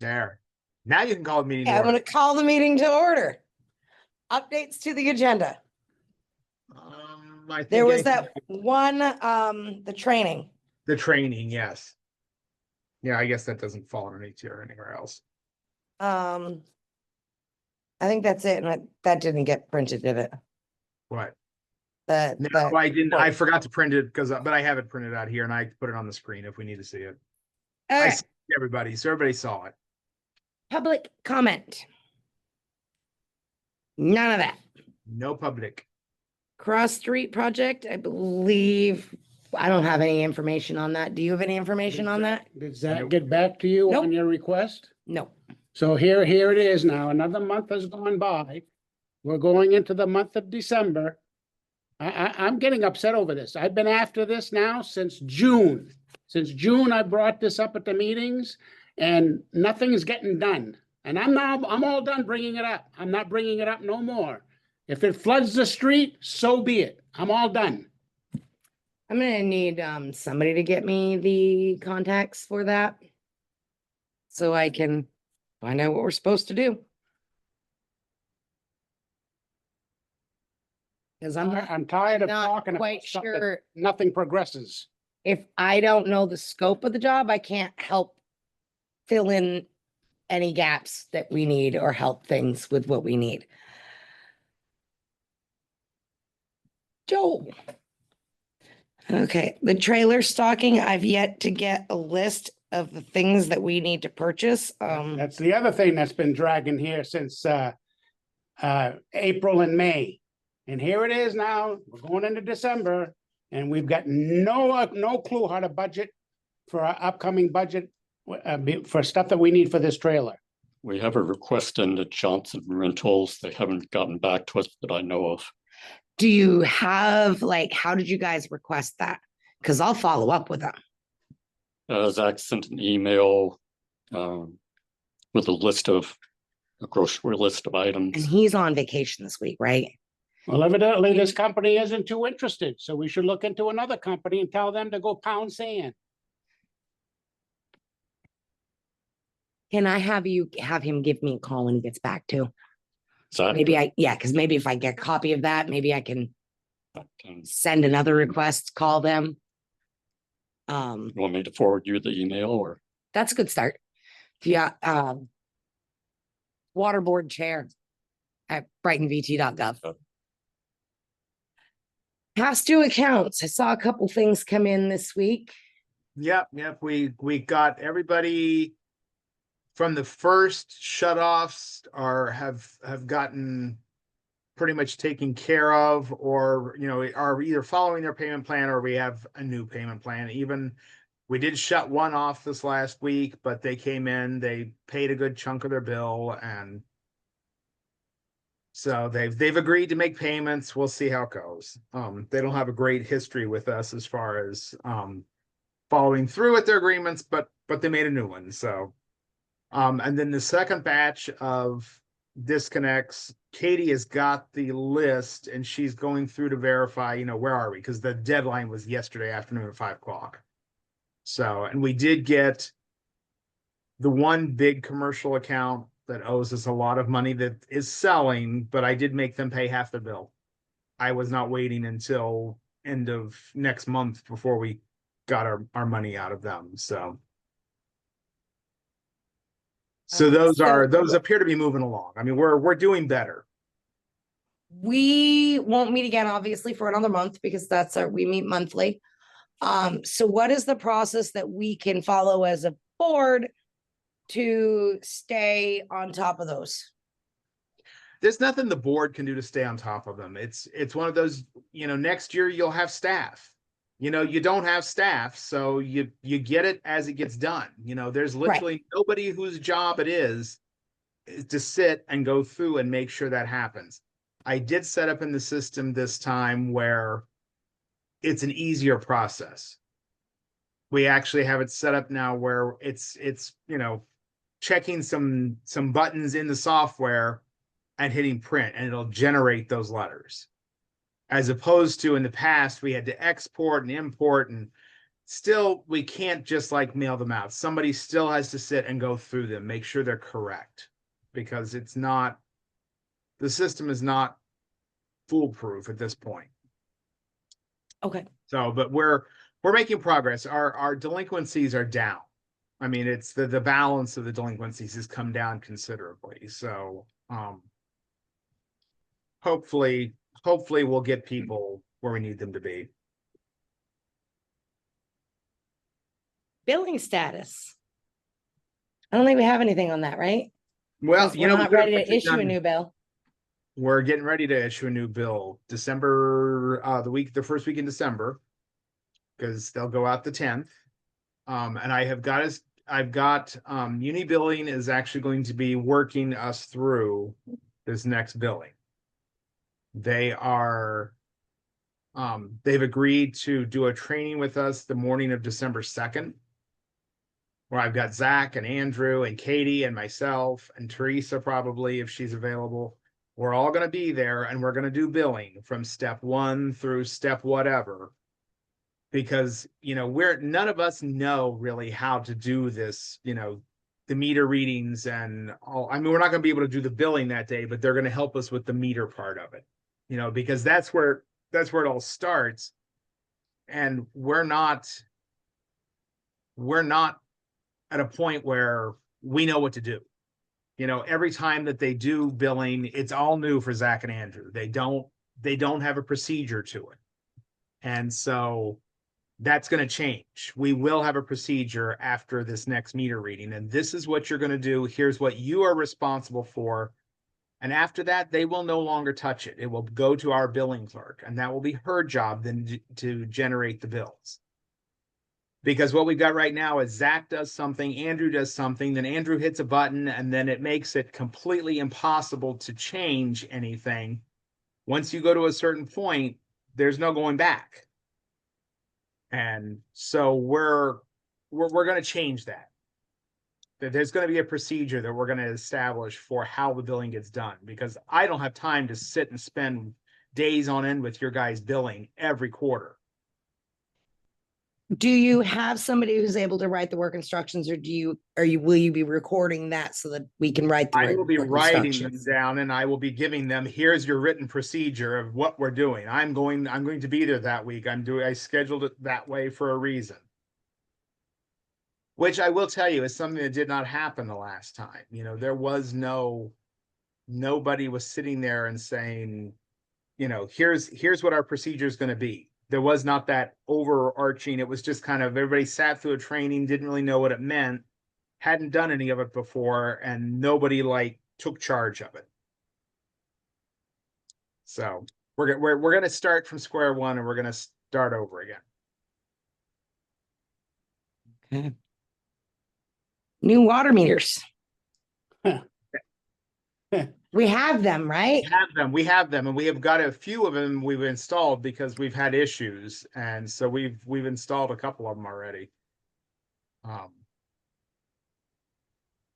There. Now you can call the meeting to I'm order. going to call the meeting to order. Updates to the agenda. I think There was anything- that one, the training. the training, yes. Yeah, I guess that doesn't fall underneath you or anywhere else. I think that's it. And that didn't get printed, did it? What? No, I didn't. I forgot to print it but I have it printed out here and I put it on the screen if we need to see it. I see everybody, so everybody saw it. Public comment. None of that. No public. Cross Street project, I believe. I don't have any information on that. Do you have any information on that? Did Zach get back to you Nope. on your request? No. So here it is now. Another month has gone by. We're going into the month of December. I'm getting upset over this. I've been after this now since June. Since June, I brought this up at the meetings and nothing is getting done. And I'm all done bringing it up. I'm not bringing it up no more. If it floods the street, so be it. I'm all done. I'm gonna need somebody to get me the contacts for that. So I can find out what we're supposed to do. Because I'm tired of not talking about quite stuff that sure. nothing progresses. If I don't know the scope of the job, I can't help fill in any gaps that we need or help things with what we need. Joel. Okay, the trailer stocking, I've yet to get a list of the things that we need to purchase. That's the other thing that's been dragging here since April and May. And here it is now, we're going into December, and we've got no clue how to budget for our upcoming budget for stuff that we need for this trailer. We have a request in the Johnson Rentals. They haven't gotten back to us that I know of. Do you have, like, how did you guys request that? Because I'll follow up with them. Zach sent an email with a grocery list of items. And he's on vacation this week, right? Well, evidently this company isn't too interested, so we should look into another company and tell them to go pound sand. Can I have him give me a call when he gets back too? Zach, because maybe if I get a copy of that, maybe I can send another request, call them. You want me to forward you the email or? That's a good start. Yeah. Water board chair at brightonvt.gov. Past due accounts. I saw a couple things come in this week. Yep. We got everybody from the first shutoffs have gotten pretty much taken care of, or are either following their payment plan or we have a new payment plan. Even we did shut one off this last week, but they came in, they paid a good chunk of their bill, and so they've agreed to make payments. We'll see how it goes. They don't have a great history with us as far as following through with their agreements, but they made a new one. So and then the second batch of disconnects, Katie has got the list and she's going through to verify, where are we? Because the deadline was yesterday afternoon at 5 o'clock. So, and we did get the one big commercial account that owes us a lot of money that is selling, but I did make them pay half the bill. I was not waiting until end of next month before we got our money out of them. So those appear to be moving along. I mean, we're doing better. We won't meet again, obviously, for another month because we meet monthly. So what is the process that we can follow as a board to stay on top of those? There's nothing the board can do to stay on top of them. It's one of those, next year you'll have staff. You don't have staff, so you get it as it gets done. There's literally nobody whose job it is to sit and go through and make sure that happens. I did set up in the system this time where it's an easier process. We actually have it set up now where it's checking some buttons in the software and hitting print, and it'll generate those letters. As opposed to in the past, we had to export and import and still, we can't just like mail them out. Somebody still has to sit and go through them, make sure they're correct. Because it's not, the system is not foolproof at this point. Okay. So, but we're making progress. Our delinquencies are down. I mean, it's the balance of the delinquencies has come down considerably. So, hopefully we'll get people where we need them to be. Billing status. I don't think we have anything on that, right? Well, 'Cause you we're know, not ready to issue a new bill. We're getting ready to issue a new bill December, the first week in December, because they'll go out the 10th. And I've got Uni Billing is actually going to be working us through this next billing. They are, they've agreed to do a training with us the morning of December 2nd. Where I've got Zach and Andrew and Katie and myself and Teresa, probably if she's available. We're all going to be there and we're going to do billing from step 1 through step whatever. Because, you know, none of us know really how to do this, you know, the meter readings and all. I mean, we're not going to be able to do the billing that day, but they're going to help us with the meter part of it, you know, because that's where it all starts. And we're not at a point where we know what to do. You know, every time that they do billing, it's all new for Zach and Andrew. They don't have a procedure to it. And so that's going to change. We will have a procedure after this next meter reading, and this is what you're going to do. Here's what you are responsible for. And after that, they will no longer touch it. It will go to our billing clerk, and that will be her job then to generate the bills. Because what we've got right now is Zach does something, Andrew does something, then Andrew hits a button, and then it makes it completely impossible to change anything. Once you go to a certain point, there's no going back. And so we're going to change that. There's going to be a procedure that we're going to establish for how the billing gets done, because I don't have time to sit and spend days on end with your guys' billing every quarter. Do you have somebody who's able to write the work instructions, or will you be recording that so that we can write the I will be work writing them instructions? down, and I will be giving them, here's your written procedure of what we're doing. I'm going to be there that week. I scheduled it that way for a reason. Which I will tell you is something that did not happen the last time. You know, there was nobody was sitting there and saying, you know, here's what our procedure is going to be. There was not that overarching. It was just kind of everybody sat through a training, didn't really know what it meant, hadn't done any of it before, and nobody like took charge of it. So we're going to start from square one, and we're going to start over again. Okay. New water meters. We have them, right? We have them, and we have got a few of them we've installed because we've had issues, and so we've installed a couple of them already.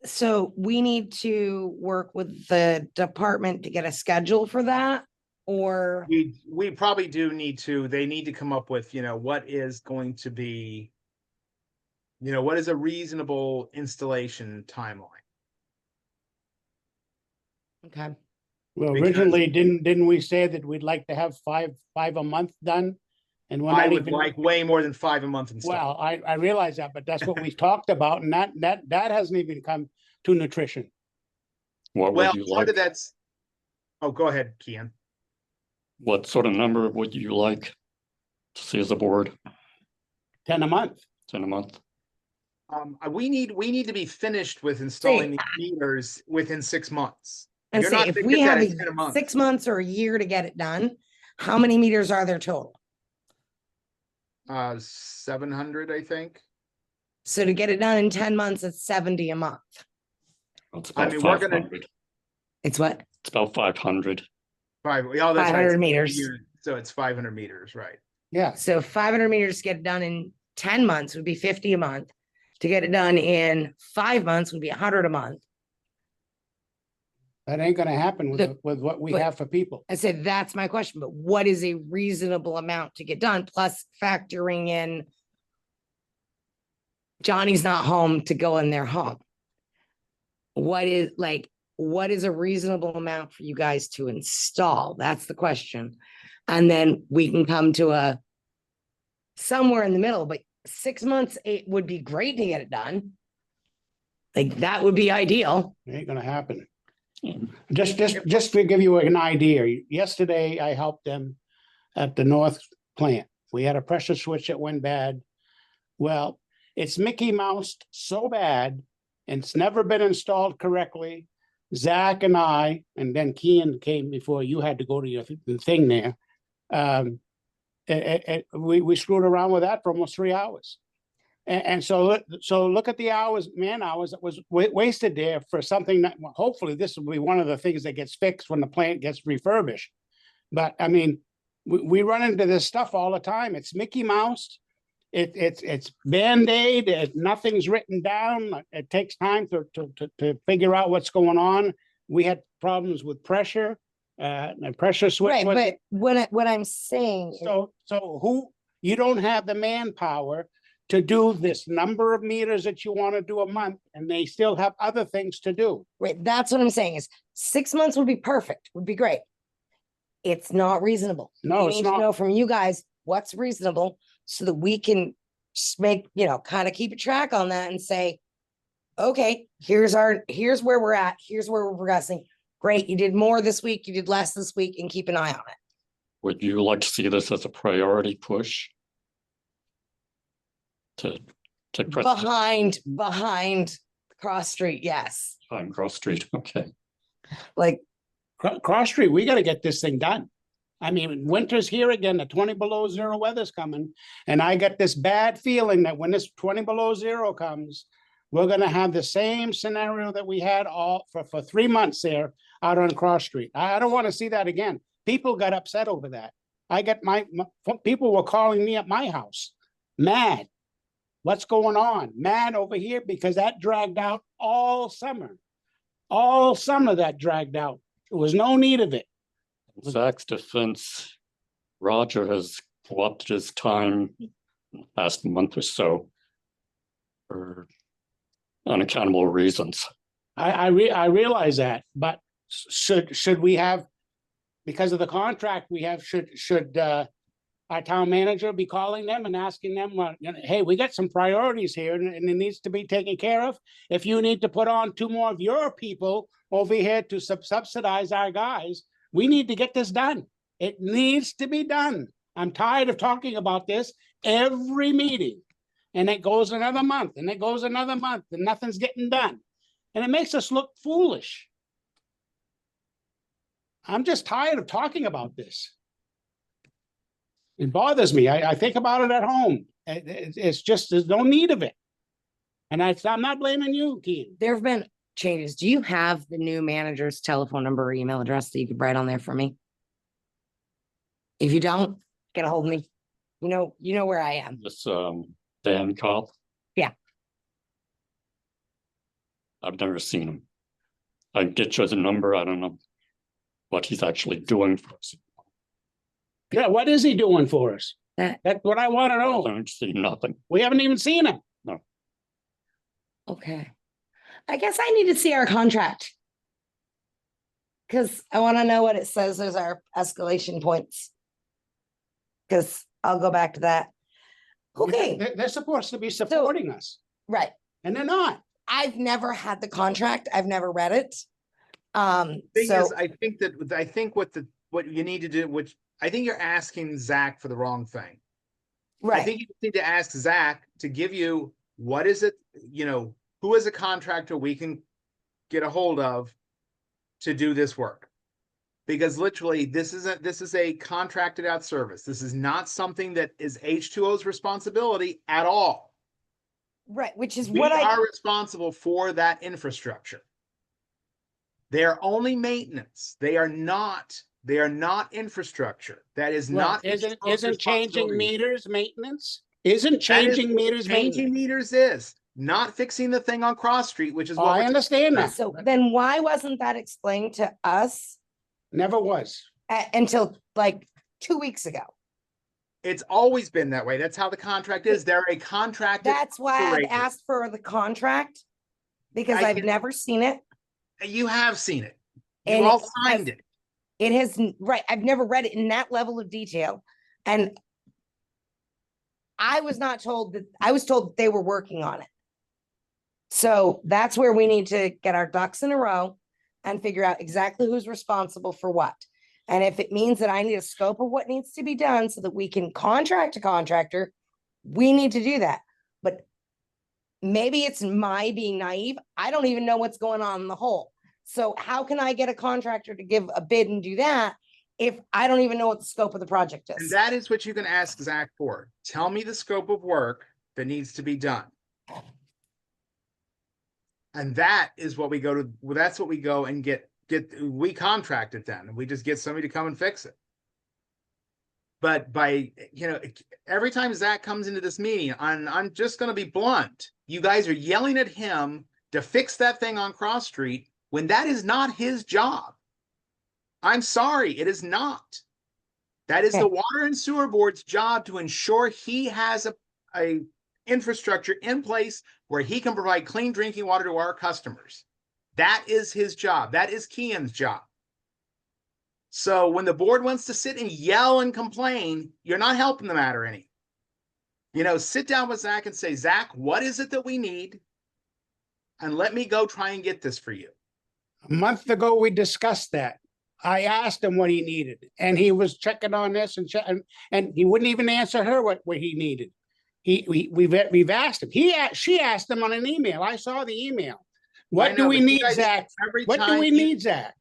So we need to work with the department to get a schedule for that, or We probably do need to. They need to come up with, you know, what is going to be, you know, what is a reasonable installation timeline. okay. Well, Because- originally, didn't we say that we'd like to have five a month done? And we're I not would even, like way more than 5 a month installed. well, I realize that, but that's what we talked about, and that hasn't even come to nutrition. What Well, would you part like? of that's. Oh, go ahead, Kian. What sort of number would you like to see as a board? 10 a month. 10 a month? We need to be finished with installing these meters within 6 months. And You're say not if gonna we get that have in 10 a month. 6 months or a year to get it done, how many meters are there total? 700, I think. So to get it done in 10 months, it's 70 a month. It's I about mean, we're gonna- 500. It's what? It's about 500. 500 500 meters. So it's 500 meters, right? Yeah, So 500 meters to get it done in 10 months would be 50 a month. To get it done in 5 months would be 100 a month. that ain't gonna happen with what we but- have for people. I said, that's my question, but what is a reasonable amount to get done? Plus factoring in Johnny's not home to go in their home. What is a reasonable amount for you guys to install? That's the question. And then we can come to a somewhere in the middle, but 6 months, it would be great to get it done. Like that would be ideal. It ain't gonna happen. Just to give you an idea, yesterday I helped them at the North plant. We had a pressure switch that went bad. Well, it's Mickey Moused so bad, and it's never been installed correctly. Zach and I, and then Kean came before you had to go to your thing there. We screwed around with that for almost 3 hours. And so look at the hours, man hours that was wasted there for something that, well, hopefully this will be one of the things that gets fixed when the plant gets refurbished. But I mean, we run into this stuff all the time. It's Mickey Mouse. It's Band-Aid. Nothing's written down. It takes time to figure out what's going on. We had problems with pressure, and pressure switch. Right, but what I'm saying. So who, you don't have the manpower to do this number of meters that you want to do a month, and they still have other things to do. Right, that's what I'm saying is 6 months would be perfect, would be great. It's not reasonable. No, We it's need to not. know from you guys what's reasonable so that we can just make, kind of keep a track on that and say, okay, here's where we're at. Here's where we're progressing. Great, you did more this week, you did less this week, and keep an eye on it. Would you like to see this as a priority push? To press Behind Cross Street, yes. on Cross Street, okay. Like, Cross Street, we gotta get this thing done. I mean, winter's here again, the 20 below zero weather's coming. And I got this bad feeling that when this 20 below zero comes, we're gonna have the same scenario that we had for 3 months there out on Cross Street. I don't wanna see that again. People got upset over that. I got my people were calling me at my house, mad. What's going on? Mad over here because that dragged out all summer. All summer that dragged out. There was no need of it. In Zach's defense, Roger has co-opted his time last month or so for unaccountable reasons. I realize that, but should we have, because of the contract we have, should our town manager be calling them and asking them, hey, we got some priorities here and it needs to be taken care of. If you need to put on 2 more of your people over here to subsidize our guys, we need to get this done. It needs to be done. I'm tired of talking about this every meeting. And it goes another month and it goes another month and nothing's getting done. And it makes us look foolish. I'm just tired of talking about this. It bothers me. I think about it at home. It's just, there's no need of it. And I'm not blaming you, Keith. there have been changes. Do you have the new manager's telephone number or email address that you could write on there for me? If you don't, get a hold of me. You know where I am. This Dan Cobb. Yeah. I've never seen him. I get you the number. I don't know what he's actually doing for us. Yeah, what is he doing for us? That- That's what I want to I know. don't see nothing. We haven't even seen him. Okay. I guess I need to see our contract. Cause I want to know what it says as our escalation points. Cause I'll go back to that. Okay, They're supposed to be supporting us, right. and they're not. I've never had the contract. I've never read it. Thing So, is, I think what you need to do, which I think you're asking Zach for the wrong thing. I right, think you need to ask Zach to give you, what is it, who is a contractor we can get a hold of to do this work? Because literally, this is a contracted out service. This is not something that is H2O's responsibility at all. right, which is We what are responsible for that infrastructure. They are only maintenance. They are not infrastructure. That is Well, not. isn't H2O's changing responsibility. meters maintenance? Isn't That is changing what meters maintenance? Changing meters is not fixing the thing on Cross Street, which is Oh, what I we're understand that. So then why wasn't that explained to us Never was. until like 2 weeks ago? It's always been that way. That's how the contract is. They're a contracted That's why I've operator. asked for the contract, because I I've get- never seen it. You have seen it. You And all it signed has- it. It has, right, I've never read it in that level of detail. And I was not told that, I was told that they were working on it. So that's where we need to get our ducks in a row and figure out exactly who's responsible for what. And if it means that I need a scope of what needs to be done so that we can contract a contractor, we need to do that. But maybe it's my being naive. I don't even know what's going on in the hole. So how can I get a contractor to give a bid and do that if I don't even know what the scope of the project And is? that is what you can ask Zach for. Tell me the scope of work that needs to be done. And that is what we go to, well, that's what we go and we contract it then, and we just get somebody to come and fix it. But every time Zach comes into this meeting, I'm just gonna be blunt. You guys are yelling at him to fix that thing on Cross Street when that is not his job. I'm sorry, it is not. That is the Okay. Water and Sewer Board's job to ensure he has a infrastructure in place where he can provide clean drinking water to our customers. That is his job. That is Kian's job. So when the board wants to sit and yell and complain, you're not helping the matter any. Sit down with Zach and say, Zach, what is it that we need? And let me go try and get this for you. A month ago, we discussed that. I asked him what he needed, and he was checking on this and he wouldn't even answer her what he needed. We've asked him. She asked him on an email. I saw the email. What do we need, Zach? What do we need, Zach?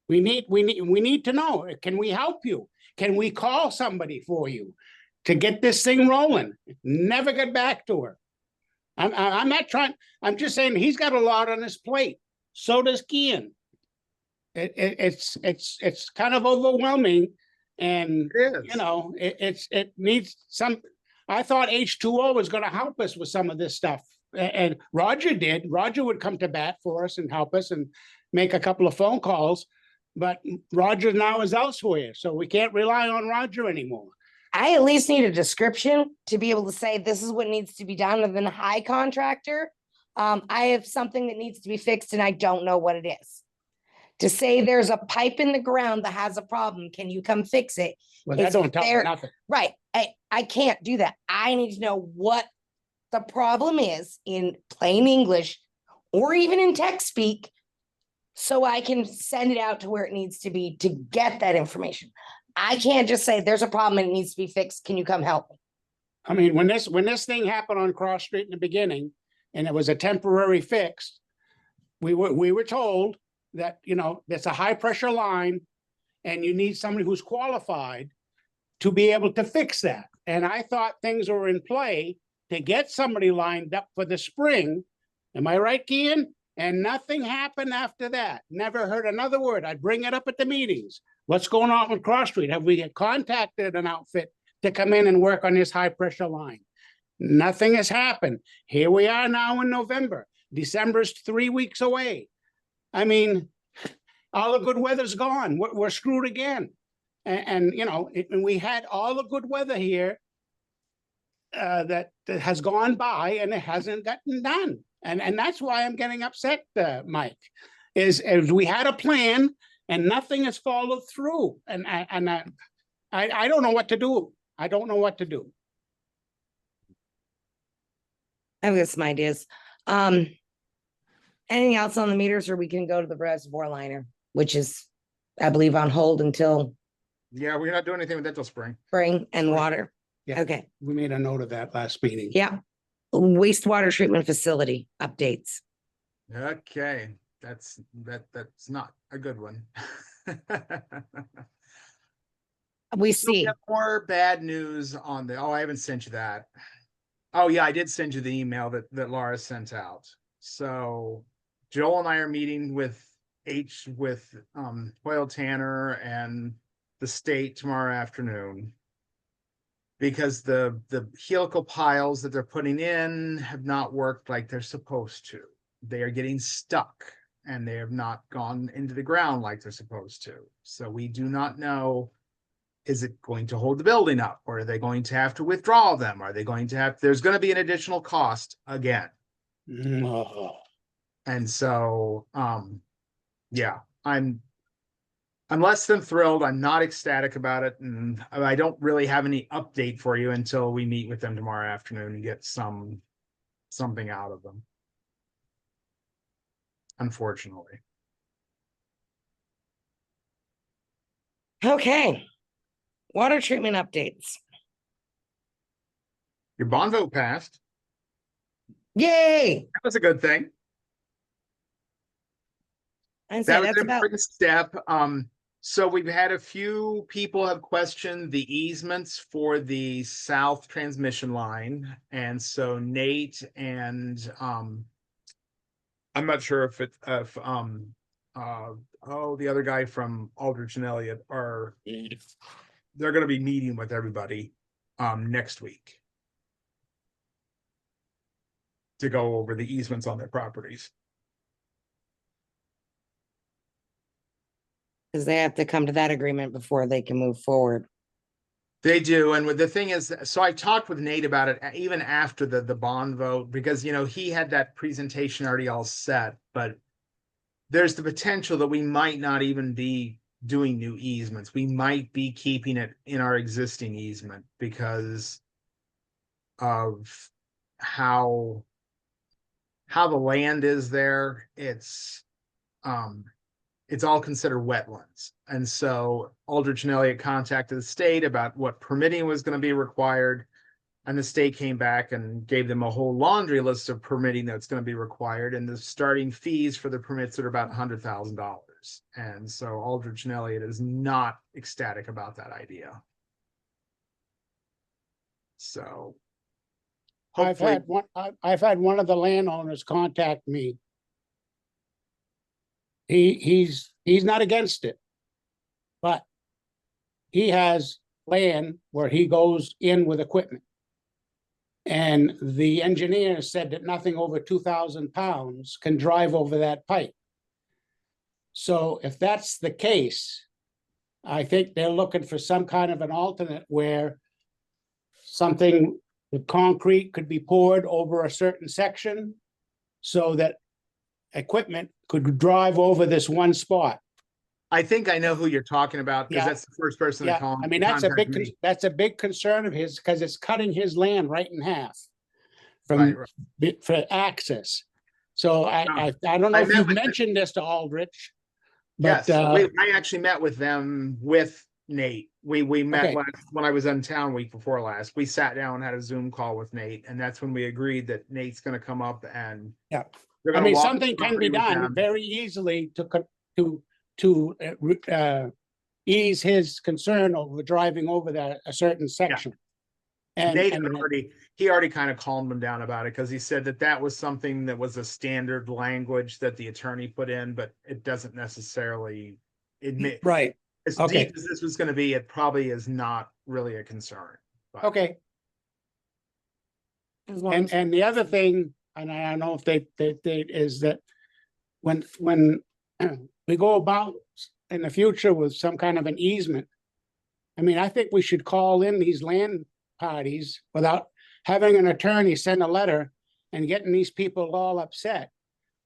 We need to know. Can we help you? Can we call somebody for you to get this thing rolling? Never get back to her. I'm not trying. I'm just saying he's got a lot on his plate. So does Kian. It's kind of overwhelming, and it needs some. I thought H2O was going to help us with some of this stuff, and Roger did. Roger would come to bat for us and help us and make a couple of phone calls, but Roger now is elsewhere, so we can't rely on Roger anymore. I at least need a description to be able to say this is what needs to be done. Other than a high contractor, I have something that needs to be fixed and I don't know what it is. To say there's a pipe in the ground that has a problem, can you come fix it? Well, that It's don't tell me fair- nothing. Right. I can't do that. I need to know what the problem is in plain English or even in text speak, so I can send it out to where it needs to be to get that information. I can't just say there's a problem and it needs to be fixed. Can you come help me? I mean, when this thing happened on Cross Street in the beginning, and it was a temporary fix, we were told that, there's a high pressure line and you need somebody who's qualified to be able to fix that. And I thought things were in play to get somebody lined up for the spring. Am I right, Kian? And nothing happened after that. Never heard another word. I'd bring it up at the meetings. What's going on with Cross Street? Have we contacted an outfit to come in and work on this high pressure line? Nothing has happened. Here we are now in November. December's 3 weeks away. I mean, all the good weather's gone. We're screwed again. And we had all the good weather here that has gone by and it hasn't gotten done. And that's why I'm getting upset, Mike, is we had a plan and nothing has followed through. And I don't know what to do. I don't know what to do. I've got some ideas. Anything else on the meters, or we can go to the reservoir liner, which is, I believe, on hold until Yeah, we're not doing anything with that till spring. spring and Spring. water. Yeah. Okay, We made a note of that last meeting. yeah. Wastewater treatment facility updates. Okay, that's not a good one. We Still see. get more bad news on I haven't sent you that. Oh yeah, I did send you the email that Laura sent out. So Joel and I are meeting with Hoyle Tanner and the state tomorrow afternoon, because the helical piles that they're putting in have not worked like they're supposed to. They are getting stuck and they have not gone into the ground like they're supposed to. So we do not know is it going to hold the building up, or are they going to have to withdraw them? Are they going to have, there's going to be an additional cost again. Oh, And so, yeah, I'm less than thrilled. I'm not ecstatic about it, and I don't really have any update for you until we meet with them tomorrow afternoon and get something out of them. Unfortunately. Okay. Water treatment updates. Your bond vote passed. Yay! That was a good thing. I'd say That was that's an about, important step. So we've had a few people have questioned the easements for the south transmission line. And so Nate and I'm not sure if the other guy from Aldrich and Elliott they're gonna be meeting with everybody next week to go over the easements on their properties. because they have to come to that agreement before they can move forward. They do, and the thing is, so I talked with Nate about it even after the bond vote, because he had that presentation already all set, but there's the potential that we might not even be doing new easements. We might be keeping it in our existing easement because of how the land is there. It's all considered wetlands. And so Aldrich and Elliott contacted the state about what permitting was going to be required. And the state came back and gave them a whole laundry list of permitting that's going to be required. And the starting fees for the permits are about $100,000. And so Aldrich and Elliott is not ecstatic about that idea. So I've had one of the landowners contact me. He's not against it, but he has land where he goes in with equipment. And the engineer said that nothing over 2,000 pounds can drive over that pipe. So if that's the case, I think they're looking for some kind of an alternate where something with concrete could be poured over a certain section so that equipment could drive over this one spot. I think I know who you're talking about, because Yeah. that's the first person to call. I mean, that's a contact me. that's a big concern of his, because it's cutting his land right in half Right, from for access. So I don't know I if met you've with mentioned this to Aldrich. Yes, But I actually met with them with Nate. We met Okay. when I was in town week before last. We sat down and had a Zoom call with Nate, and that's when we agreed that Nate's going to come up and Yeah. they're I gonna mean, walk something the can be property with done them. very easily to ease his concern over driving over that a certain section. And, Nate and he already kind of calmed him down about it, because he said that was something that was a standard language that the attorney put in, but it doesn't necessarily admit right. as Okay. deep as this was going to be. It probably is not really a concern. But Okay. And the other thing, and I don't know if they is that when we go about in the future with some kind of an easement, I mean, I think we should call in these land parties without having an attorney send a letter and getting these people all upset.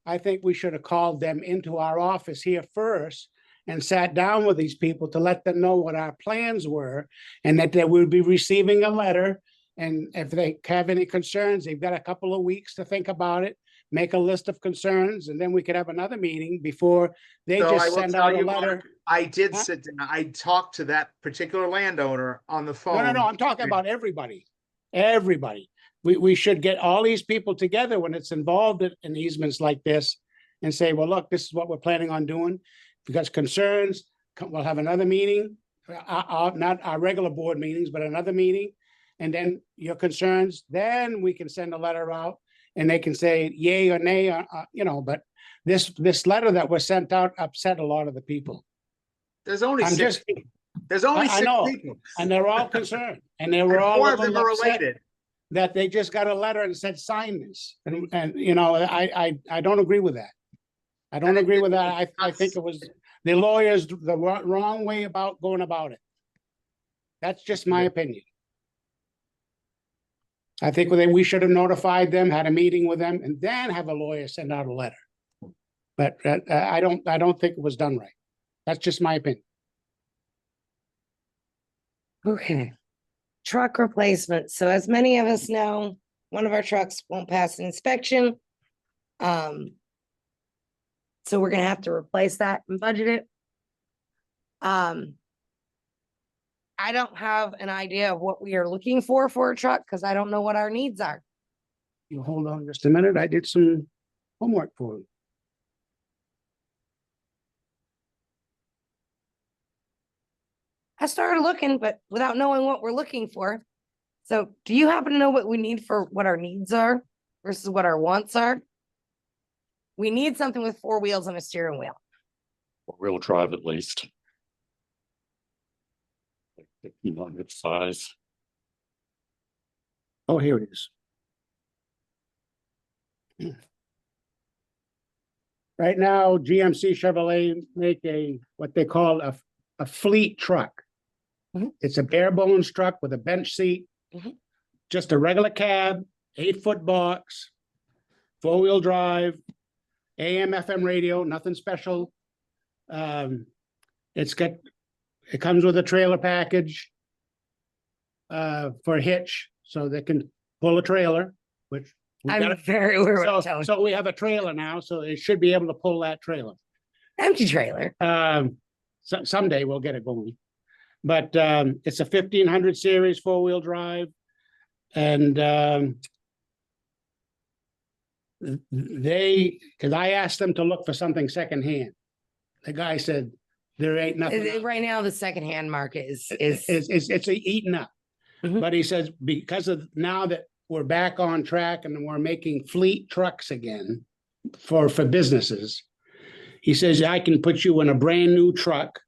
I think we should have called them into our office here first and sat down with these people to let them know what our plans were and that they would be receiving a letter. And if they have any concerns, they've got a couple of weeks to think about it, make a list of concerns, and then we could have another meeting before they So I just will send tell out a you, letter. Mark, I did Huh? sit down. I talked to that particular landowner on the phone. No, I'm talking about everybody. Everybody. We should get all these people together when it's involved in easements like this and say, well, look, this is what we're planning on doing. If you got concerns, we'll have another meeting, not our regular board meetings, but another meeting. And then your concerns, then we can send a letter out and they can say yay or nay, but this letter that was sent out upset a lot of the people. There's only I'm six just- people. There's only I six know. people. And they're all concerned and they were And all four a of them little are upset related. that they just got a letter and said, sign this. And I don't agree with that. I don't And agree with that. I think it was the lawyers, the wrong way about going about it. That's just my opinion. I think we should have notified them, had a meeting with them, and then have a lawyer send out a letter. But I don't think it was done right. That's just my opinion. Okay. Truck replacement. So as many of us know, one of our trucks won't pass an inspection. So we're gonna have to replace that and budget it. I don't have an idea of what we are looking for a truck because I don't know what our needs are. You hold on just a minute. I did some homework for you. I started looking, but without knowing what we're looking for. So do you happen to know what we need for what our needs are versus what our wants are? We need something with 4 wheels and a steering wheel. Wheel drive at least. Like 1500 size. Oh, here it is. Right now, GMC Chevrolet make what they call a fleet truck. Mhm. It's a bare bones truck with a bench seat, Mhm. just a regular cab, 8-foot box, 4-wheel drive, AM, FM radio, nothing special. It comes with a trailer package for a hitch, so they can pull a trailer, which we got I'm it. very aware what So, I'm so we have a trailer now, so it should be able to pull that trailer. empty trailer. Someday we'll get it going. But it's a 1500 series 4-wheel drive. And because I asked them to look for something secondhand. The guy said, there ain't nothing. Right now, the secondhand market is It's eaten up. Mhm. But he says, because of now that we're back on track and we're making fleet trucks again for businesses, he says, I can put you in a brand new truck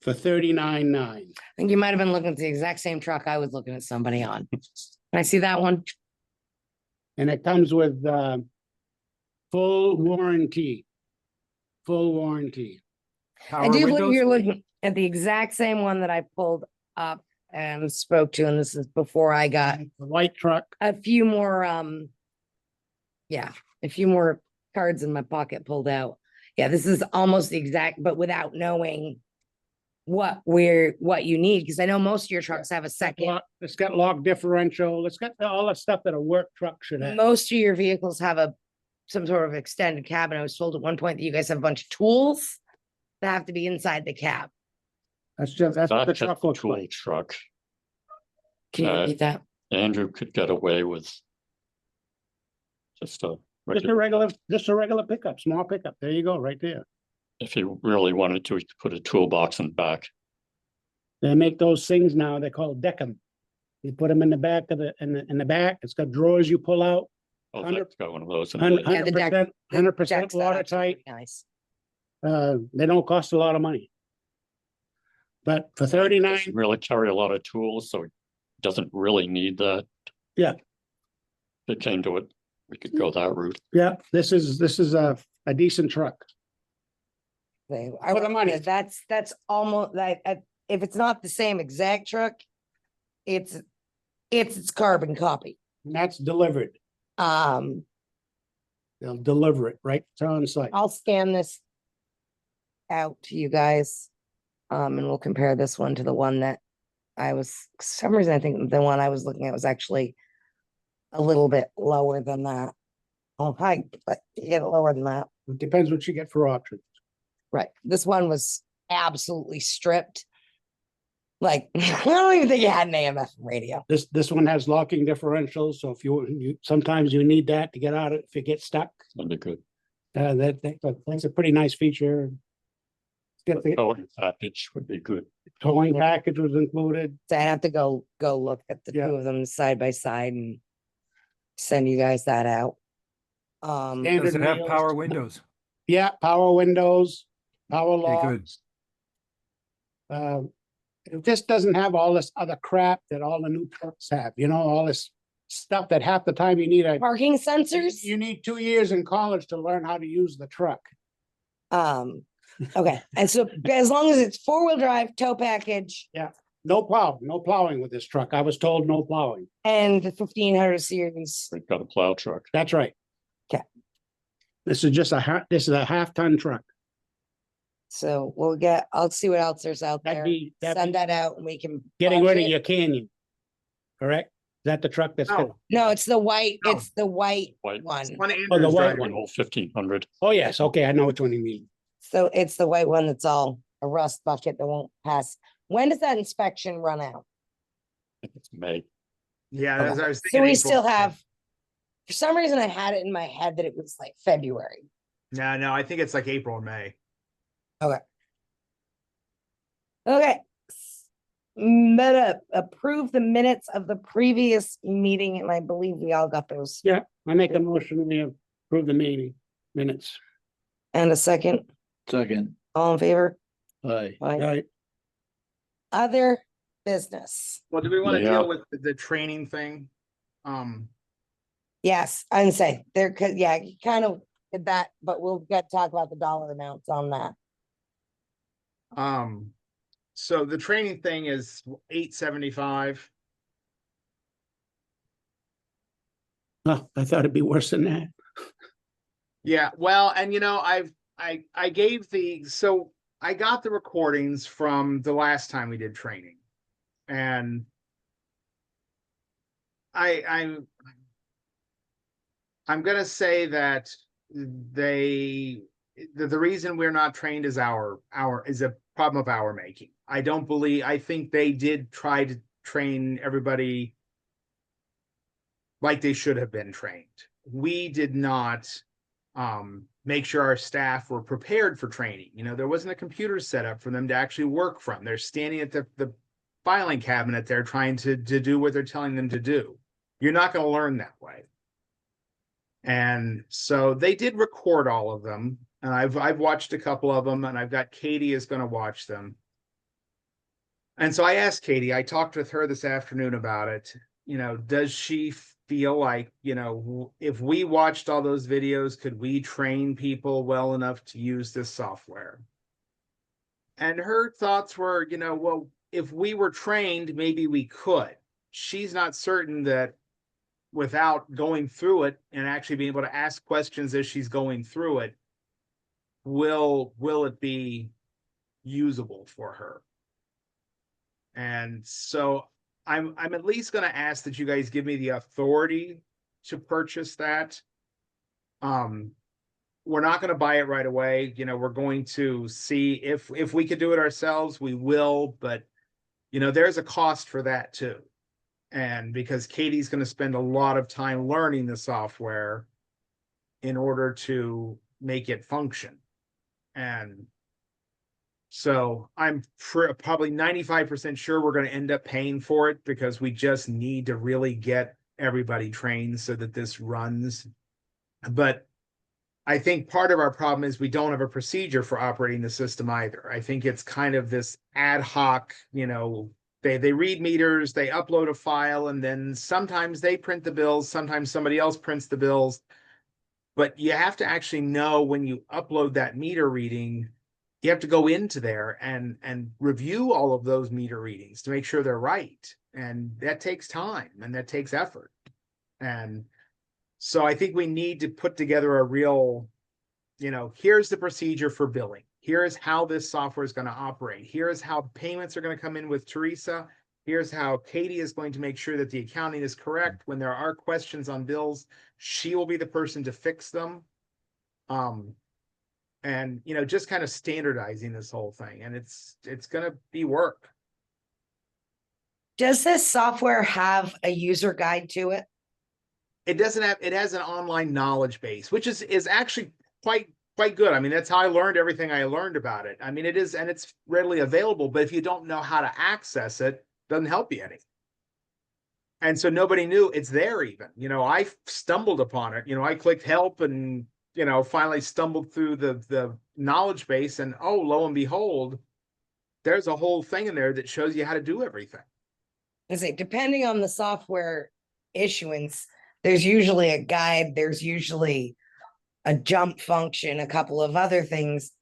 for $39,900. I think you might have been looking at the exact same truck I was looking at somebody on. Can I see that one? And it comes with full warranty. Full warranty. I do believe you're looking at the exact same one that I pulled up and spoke to, and this is before I got The white truck. a few more a few more cards in my pocket pulled out. Yeah, this is almost the exact, but without knowing what you need, because I know most of your trucks have a second. It's got lock differential. It's got all the stuff that a work truck should have. Most of your vehicles have some sort of extended cab, and I was told at one point that you guys have a bunch of tools that have to be inside the cab. That's what the That's truck a looks tool like. truck. Can you repeat that? Andrew could get away with just a Just a regular pickup, small pickup. There you go, right there. if he really wanted to, he could put a toolbox in the back. They make those things now. They're called Deckham. You put them in the back of in the back. It's got drawers you pull out. Oh, 100 that's got one of those. in Hundred it. Yeah, the deck- percent, 100% Jack's that up, so watertight. very Nice. They don't cost a lot of money. But for He 39, doesn't really carry a lot of tools, so he doesn't really need that. Yeah. If it came to it, we could go that route. yeah, this is a decent truck. I For the money. That's almost like if it's not the same exact truck, it's its carbon copy. And that's delivered. Um, They'll deliver it right on site. I'll scan this out to you guys. And we'll compare this one to the one that for some reason, I think the one I was looking at was actually a little bit lower than that. Oh, hi, but you get it lower than that. It depends what you get for auction. Right. This one was absolutely stripped. Like, I don't even think it had an AM/FM radio. This one has locking differentials, so if you sometimes you need that to get out of it if you get stuck. That'd be good. That's a pretty nice feature. Get the Towing package would be good. towing package was included. So I'd have to go look at the Yeah. two of them side by side and send you guys that out. And- Does it have wheels. power windows? Yeah, power windows, power Okay, good. locks. It just doesn't have all this other crap that all the new trucks have, all this stuff that half the time you need Parking sensors? you need 2 years in college to learn how to use the truck. Okay, and so as long as it's 4-wheel drive, tow package. Yeah. No plowing with this truck. I was told no plowing. And the 1500 series. They've got a plow truck. That's right. 'Kay. This is just a half-ton truck. So I'll see what else there's out there. That'd Send be that out and we can. getting rid of budget. your Canyon. Correct? Is that the truck that's? No. No, it's the white, No. it's the white White. one. One Oh, the Andrew's white driving. one. An old 1500. Oh, yes. Okay, I know which one you mean. So it's the white one that's all a rust bucket that won't pass. When does that inspection run out? I think it's May. Yeah, as I was So thinking. we April. still have, for some reason I had it in my head that it was like February. No, I think it's like April or May. Okay. Approve the minutes of the previous meeting, and I believe we all got those. Yeah, I make a motion, we approve the meeting minutes. And a second, Second, all in favor? aye. All Aye. right, Other business. Well, do we want to Yeah. deal with the training thing? Yes, I'm saying there could, yeah, you kind of did that, but we'll get to talk about the dollar amounts on that. So the training thing is $875. oh, I thought it'd be worse than that. Yeah, well, and I gave so I got the recordings from the last time we did training. And I'm gonna say that the reason we're not trained is is a problem of our making. I think they did try to train everybody like they should have been trained. We did not make sure our staff were prepared for training. There wasn't a computer set up for them to actually work from. They're standing at the filing cabinet there trying to do what they're telling them to do. You're not going to learn that way. And so they did record all of them, and I've watched a couple of them, and I've got Katie is going to watch them. And so I asked Katie, I talked with her this afternoon about it. Does she feel like, if we watched all those videos, could we train people well enough to use this software? And her thoughts were, well, if we were trained, maybe we could. She's not certain that without going through it and actually being able to ask questions as she's going through it, will it be usable for her? And so I'm at least going to ask that you guys give me the authority to purchase that. We're not going to buy it right away. We're going to see if we could do it ourselves, we will, but there's a cost for that too. And because Katie's going to spend a lot of time learning the software in order to make it function. And so I'm probably 95% sure we're going to end up paying for it, because we just need to really get everybody trained so that this runs. But I think part of our problem is we don't have a procedure for operating the system either. I think it's kind of this ad hoc, they read meters, they upload a file, and then sometimes they print the bills, sometimes somebody else prints the bills. But you have to actually know when you upload that meter reading, you have to go into there and review all of those meter readings to make sure they're right. And that takes time and that takes effort. And so I think we need to put together a real, here's the procedure for billing. Here's how this software is going to operate. Here's how payments are going to come in with Teresa. Here's how Katie is going to make sure that the accounting is correct. When there are questions on bills, she will be the person to fix them. And, just kind of standardizing this whole thing. And it's going to be work. Does this software have a user guide to it? It doesn't have, it has an online knowledge base, which is actually quite good. I mean, that's how I learned everything I learned about it. I mean, it is, and it's readily available, but if you don't know how to access it, doesn't help you any. And so nobody knew it's there even. I stumbled upon it. I clicked help and, finally stumbled through the knowledge base, and oh, lo and behold, there's a whole thing in there that shows you how to do everything. Is it depending on the software issuance? There's usually a guide, there's usually a jump function, a couple of other things.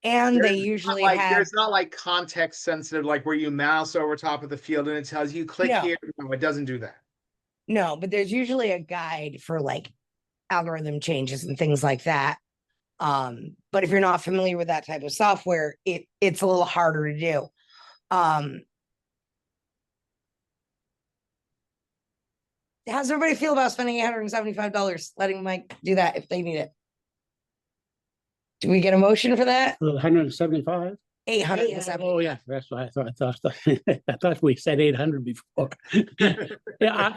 And they There's not usually like, have, there's not like context sensitive, like where you mouse over top of the field and it tells you click No. here. No, it doesn't do that. no, but there's usually a guide for like algorithm changes and things like that. But if you're not familiar with that type of software, it's a little harder to do. How does everybody feel about spending $875, letting Mike do that if they need it? Do we get a motion for that? 175. 870. Oh, yeah, that's what I thought. I thought we said 800 before. Yeah,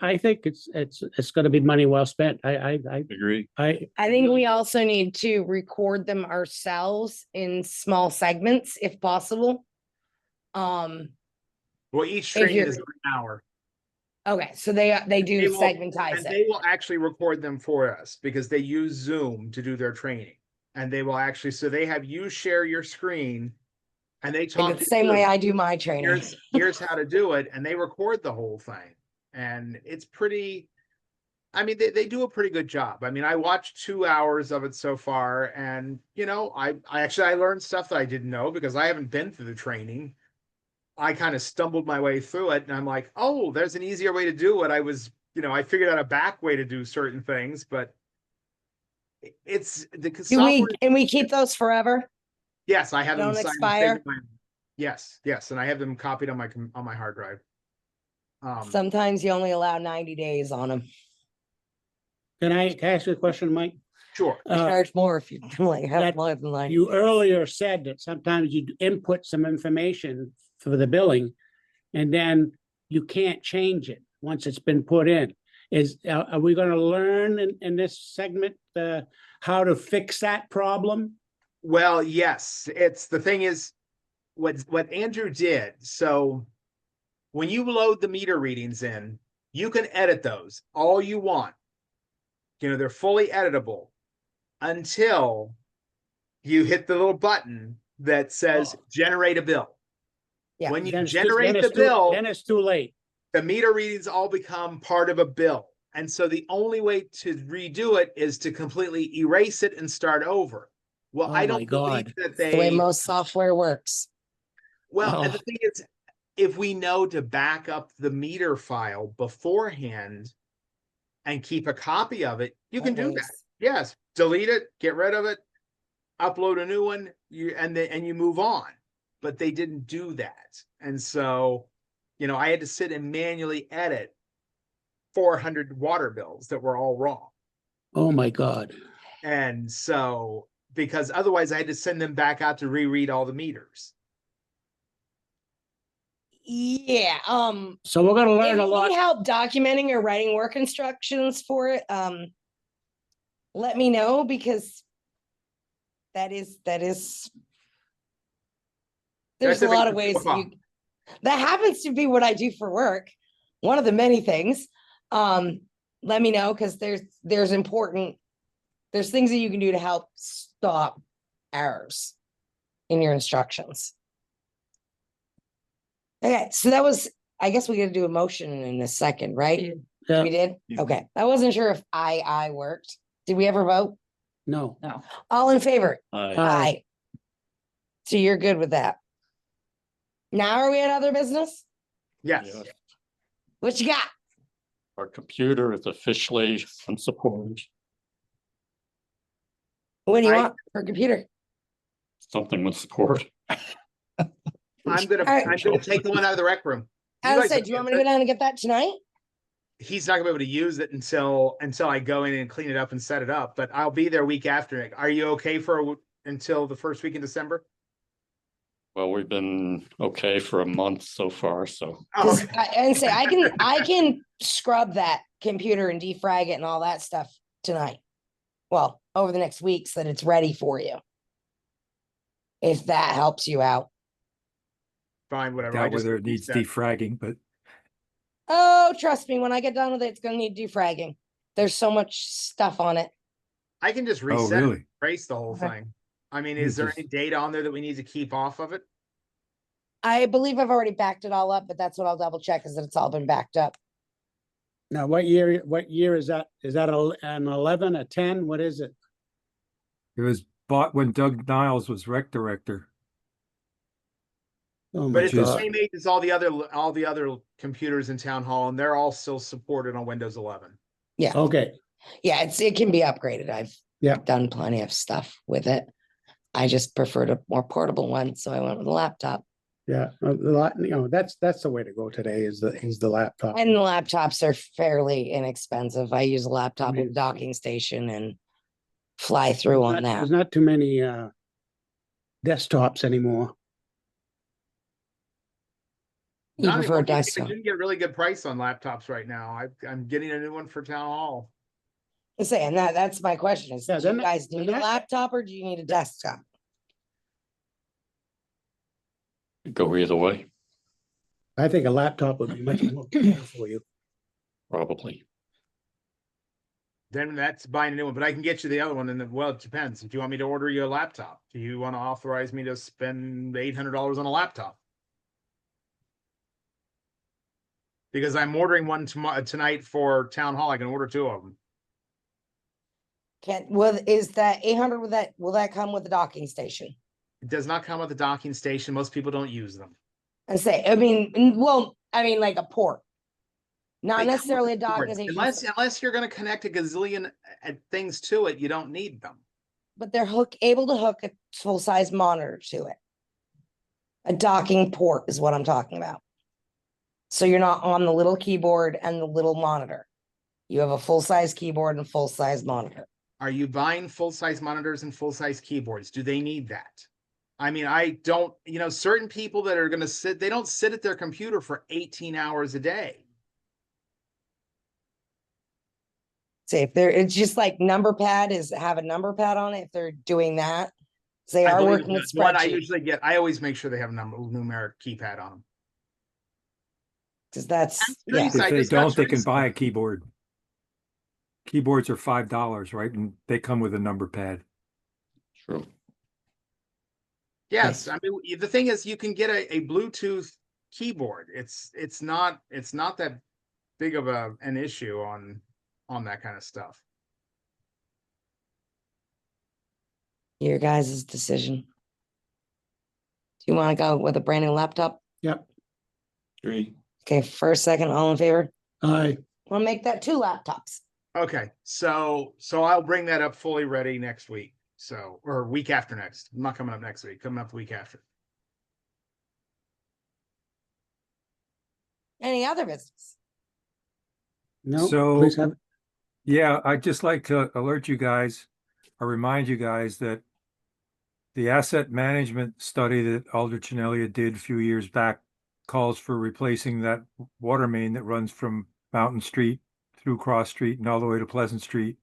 I think it's gonna be money well spent. Agree. I think we also need to record them ourselves in small segments if possible. Well, each If training you're- is an hour. Okay, so they They do will- segmentize And it. they will actually record them for us because they use Zoom to do their training. And they will actually, so they have you share your screen and they Like talk. the same way I do my training. Here's how to do it, and they record the whole thing. And it's pretty, I mean, they do a pretty good job. I mean, I watched 2 hours of it so far, and I learned stuff that I didn't know because I haven't been through the training. I kind of stumbled my way through it, and I'm like, oh, there's an easier way to do it. I figured out a back way to do certain things, but it's the Do we, software. and we keep those forever? Yes, I have them Don't signed and expire? saved in my- Yes, and I have them copied on my hard drive. Sometimes you only allow 90 days on them. Can I ask you a question, Mike? Sure. Charge more if you like have that more than 90. You earlier said that sometimes you input some information for the billing and then you can't change it once it's been put in. Are we gonna learn in this segment, how to fix that problem? Well, yes, the thing is what Andrew did. So when you load the meter readings in, you can edit those all you want. They're fully editable until you hit the little button that says generate a bill. Yeah. When you Then it's too- generate then the it's too- bill, Then it's too late. the meter readings all become part of a bill. And so the only way to redo it is to completely erase it and start over. Well, Oh I my don't believe God. that The way they, most software works. well, and Oh. the thing is, if we know to back up the meter file beforehand and keep a copy of it, you can do that. Always. Yes, delete it, get rid of it, upload a new one, and you move on. But they didn't do that. And so, I had to sit and manually edit 400 water bills that were all wrong. Oh, my God. And so, because otherwise I had to send them back out to reread all the meters. Yeah. So we're gonna If learn a you lot. need help documenting or writing work instructions for it, let me know because there's That's a a lot big of ways flip-flop. that happens to be what I do for work. One of the many things. Let me know because there's things that you can do to help stop errors in your instructions. Okay, so that was, I guess we gotta do a motion in a second, right? Yeah, We did? Yeah. Okay, I wasn't sure if I worked. Did we ever vote? no. No. All in favor? I, Aye. So you're good with that? Now are we at other business? Yes. yeah, What you got? our computer is officially unsupported. What do you I- want for a computer? Something with support. I'm gonna take the one out of the rec room. I would guys say, are do you want me to go good. down and get that tonight? He's not gonna be able to use it until I go in and clean it up and set it up, but I'll be there week after. Are you okay until the first week in December? Well, we've been okay for a month so far, so Oh, 'Cause okay. I can scrub that computer and defrag it and all that stuff tonight. Well, over the next week so that it's ready for you. If that helps you out. Fine, whatever. I Doubt just whether it needs that. defragging, but Oh, trust me, when I get done with it, it's gonna need defragging. There's so much stuff on it. I can just oh, reset it, really? erase the whole Okay. thing. I mean, You is there just- any data on there that we need to keep off of it? I believe I've already backed it all up, but that's what I'll double check is that it's all been backed up. Now, what year is that? Is that an 11, a 10? What is it? It was bought when Doug Niles was rec director. Oh But my it's the God. same age as all the other computers in town hall, and they're all still supported on Windows 11. Okay, Yeah, it can be upgraded. I've Yeah. done plenty of stuff with it. I just preferred a more portable one, so I went with a laptop. yeah, a lot, that's the way to go today is the laptop. And the laptops are fairly inexpensive. I use a laptop with mean- a docking station and fly through on that. There's not too many desktops anymore. You Not prefer anymore. a desktop? You can get a really good price on laptops right now. I'm getting a new one for town hall. I'm saying that's my question is, Yeah, do they're you not- guys they're need a not- laptop or do you need a desktop? Go either way, I think a laptop would be much more better for you. probably. Then that's buying a new one, but I can get you the other one. And then, well, it depends. If you want me to order you a laptop, do you want to authorize me to spend $800 on a laptop? Because I'm ordering one tonight for town hall. I can order 2 of them. Is that 800 will that come with the docking station? It does not come with a docking station. Most people don't use them. I mean, like a port. Not They come necessarily a with docking ports. station. Unless you're going to connect a gazillion things to it, you don't need them. But they're able to hook a full-size monitor to it. A docking port is what I'm talking about. So you're not on the little keyboard and the little monitor. You have a full-size keyboard and full-size monitor. Are you buying full-size monitors and full-size keyboards? Do they need that? I mean, I don't, certain people that are going to sit, they don't sit at their computer for 18 hours a day. Say if it's just like number pad have a number pad on it if they're doing that. They I are believe working with what I spreadsheets. usually I always make sure they have a numeric keypad on them. Because that's Nice. If I they just got don't, they can Teresa. buy a keyboard. Keyboards are $5, right? And they come with a number pad. True. Yes, I mean the thing is, you can get a Bluetooth keyboard. It's not that big of an issue on that kind of stuff. your guys' decision. Do you want to go with a brand new laptop? Yep, Agree. Okay, first, second, all in favor? I, We'll make that 2 laptops. Okay, so I'll bring that up fully ready next week. So, or week after next. I'm not coming up next week. Coming up the week after. Any other business? no, So- please have, Yeah, I'd just like to alert you guys or remind you guys that the asset management study that Aldrich and Elliott did a few years back calls for replacing that water main that runs from Mountain Street through Cross Street and all the way to Pleasant Street.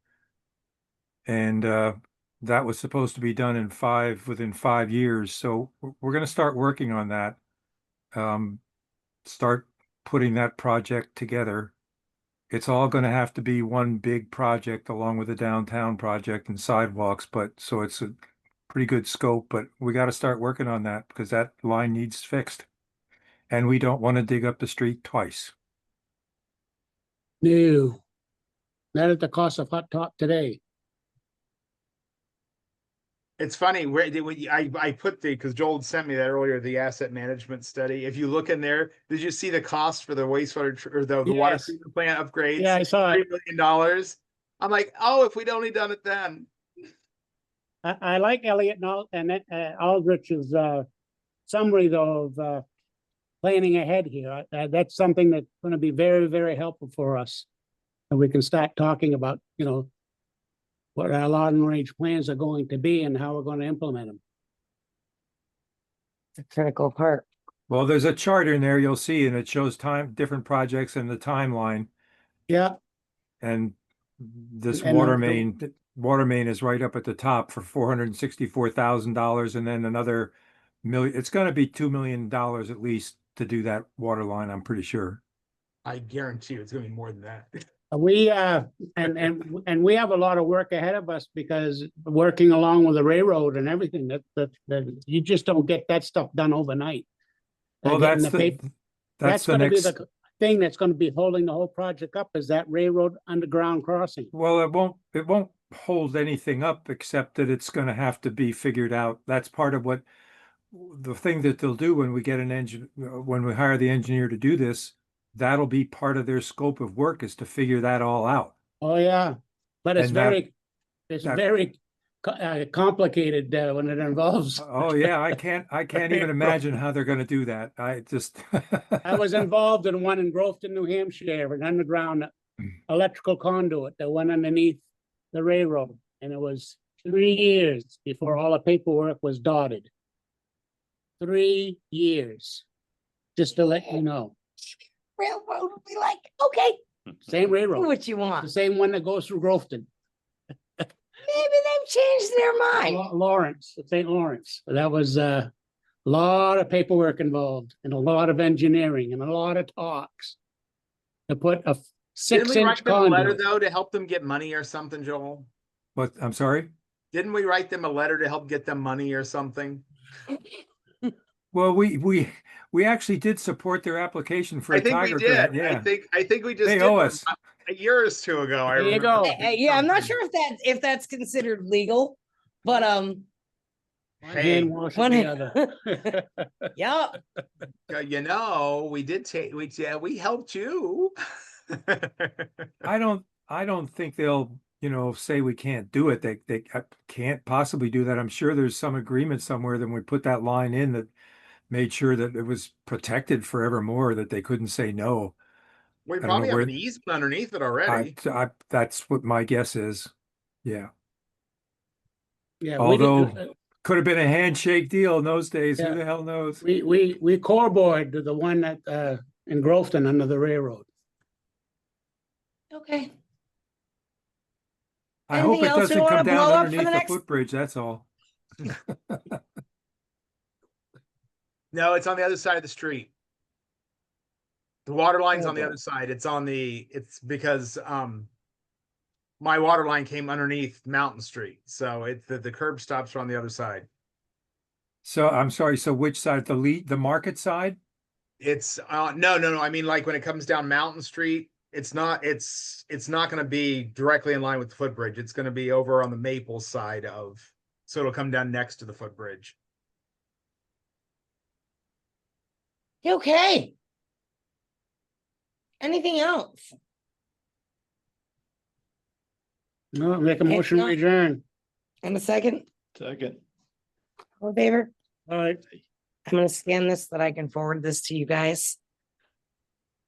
And that was supposed to be done within 5 years. So we're going to start working on that. Start putting that project together. It's all going to have to be one big project along with the downtown project and sidewalks, but so it's a pretty good scope, but we got to start working on that because that line needs fixed. And we don't want to dig up the street twice. no. Not at the cost of hot top today. It's funny where I put because Joel sent me that earlier, the asset management study. If you look in there, did you see the cost for the wastewater or the water Yes. treatment plant upgrades? Yeah, I saw it. $3 million. I'm like, oh, if we'd only done it then. I like Elliot and Aldrich's summary though of planning ahead here. That's something that's going to be very, very helpful for us. And we can start talking about, what our long range plans are going to be and how we're going to implement them. The critical part. Well, there's a chart in there you'll see, and it shows different projects and the timeline. Yeah, And this And water the- main is right up at the top for $464,000, and then another million. It's going to be $2 million at least to do that water line. I'm pretty sure. I guarantee you it's gonna be more than that. we and we have a lot of work ahead of us because working along with the railroad and everything that you just don't get that stuff done overnight. Well, Getting that's paper- that's the gonna be next. the thing that's going to be holding the whole project up is that railroad underground crossing. Well, it won't hold anything up except that it's gonna have to be figured out. That's part of what the thing that they'll do when we get an engine, when we hire the engineer to do this, that'll be part of their scope of work is to figure that all out. Oh, yeah, but it's And that- very, it's that- very complicated when it involves. Oh, yeah, I can't even imagine how they're gonna do that. I just. I was involved in one in Grafton, New Hampshire, an underground electrical conduit that went underneath the railroad. And it was 3 years before all the paperwork was dotted. 3 years, just to let you know. Railroad will be like, okay, Same do railroad, what you the want. same one that goes through Grafton. Maybe they've changed their mind. Lawrence, St. Lawrence. That was a lot of paperwork involved and a lot of engineering and a lot of talks to put a Didn't we 6-inch write them a letter conduit. though to help them get money or something, Joel? What, I'm sorry? Didn't we write them a letter to help get them money or something? Well, we actually did support their application for I a think we Tiger did. grant, yeah. I think we just They did owe one us. a year or two ago. I There you remember go. seeing Yeah, I'm not something. sure if that's considered legal, but One Hey, hand washing one the hand- other. yeah. You know, we did take we helped you. I don't think they'll, say we can't do it. They can't possibly do that. I'm sure there's some agreement somewhere that we put that line in that made sure that it was protected forevermore, that they couldn't say no. We I don't probably know have where- an easement underneath it already. That's what my guess is. Yeah. Yeah, Although could have been a handshake deal in those days. Yeah. Who the hell knows? we core board to the one that in Grafton under the railroad. Okay. I hope Anything it else we doesn't wanna come down blow up for underneath the the next- footbridge. That's all. No, it's on the other side of the street. The water line's Oh, on the boy. other side. It's because my water line came underneath Mountain Street. So the curb stops are on the other side. So I'm sorry. So which side? The market side? It's no. I mean, like when it comes down Mountain Street, it's not going to be directly in line with the footbridge. It's going to be over on the Maple side so it'll come down next to the footbridge. Okay. Anything else? No, make a If motion to not- adjourn. In a second, Second. all in favor? All right. I'm gonna scan this so that I can forward this to you guys.